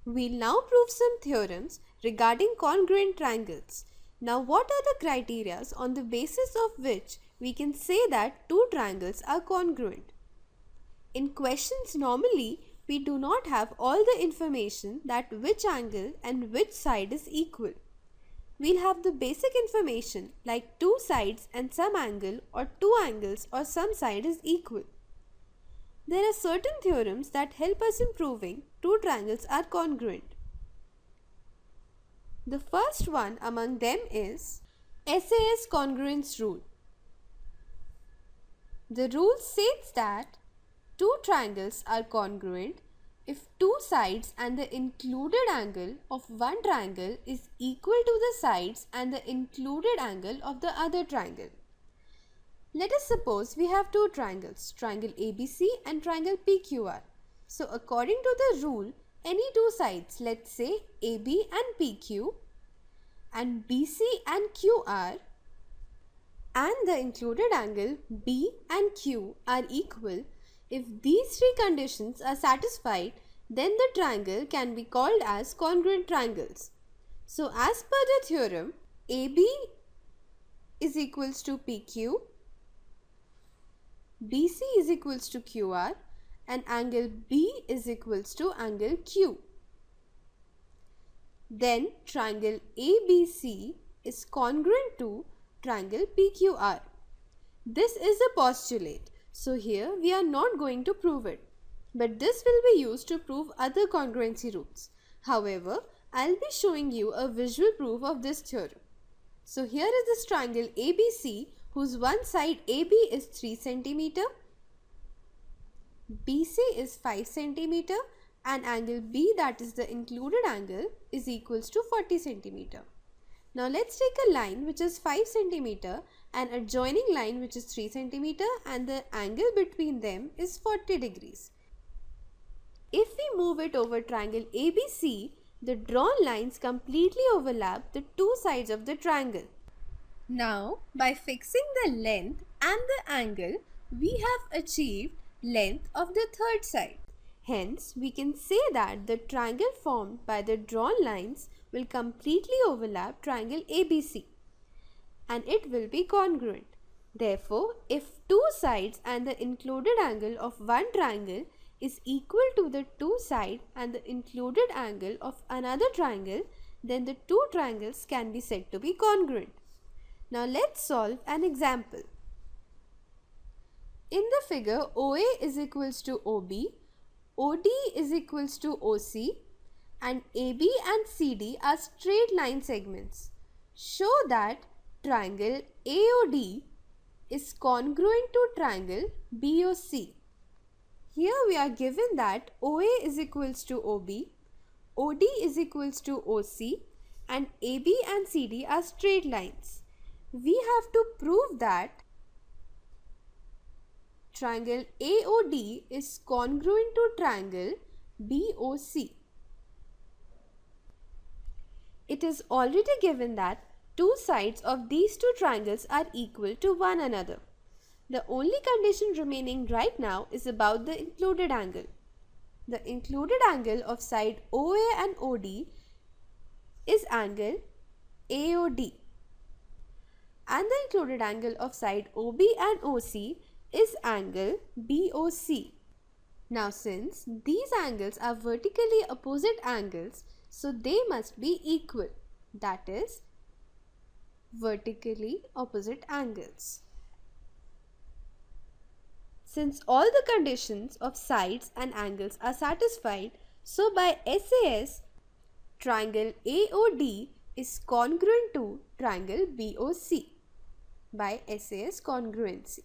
We'll now prove some theorems regarding congruent triangles. Now, what are the criteria on the basis of which we can say that two triangles are congruent? In questions normally, we do not have all the information that which angle and which side is equal. We'll have the basic information like two sides and some angle, or two angles or some side is equal. There are certain theorems that help us in proving two triangles are congruent. The first one among them is SAS Congruence Rule. The rule states that two triangles are congruent if two sides and the included angle of one triangle is equal to the sides and the included angle of the other triangle. Let us suppose we have two triangles, triangle ABC and triangle PQR. So according to the rule, any two sides, let's say AB and PQ and BC and QR, and the included angle B and Q are equal, if these three conditions are satisfied, then the triangle can be called as congruent triangles. So as per the theorem, AB is equals to PQ, BC is equals to QR, and angle B is equals to angle Q. Then triangle ABC is congruent to triangle PQR. This is a postulate, so here we are not going to prove it, but this will be used to prove other congruency rules. However, I'll be showing you a visual proof of this theorem. So here is this triangle ABC, whose one side AB is 3 cm, BC is 5 cm, and angle B, that is the included angle, is equals to 40 cm. Now let's take a line which is 5 cm and adjoining line which is 3 cm, and the angle between them is 40 degrees. If we move it over triangle ABC, the drawn lines completely overlap the two sides of the triangle. Now, by fixing the length and the angle, we have achieved length of the third side. Hence, we can say that the triangle formed by the drawn lines will completely overlap triangle ABC, and it will be congruent. Therefore, if two sides and the included angle of one triangle is equal to the two sides and the included angle of another triangle, then the two triangles can be said to be congruent. Now let's solve an example. In the figure, OA is equals to OB, OD is equals to OC, and AB and CD are straight line segments. Show that triangle AOD is congruent to triangle BOC. Here we are given that OA is equals to OB, OD is equals to OC, and AB and CD are straight lines. We have to prove that triangle AOD is congruent to triangle BOC. It is already given that two sides of these two triangles are equal to one another. The only condition remaining right now is about the included angle. The included angle of side OA and OD is angle AOD, and the included angle of side OB and OC is angle BOC. Now, since these angles are vertically opposite angles, so they must be equal, that is, vertically opposite angles. Since all the conditions of sides and angles are satisfied, so by SAS, triangle AOD is congruent to triangle BOC by SAS congruency.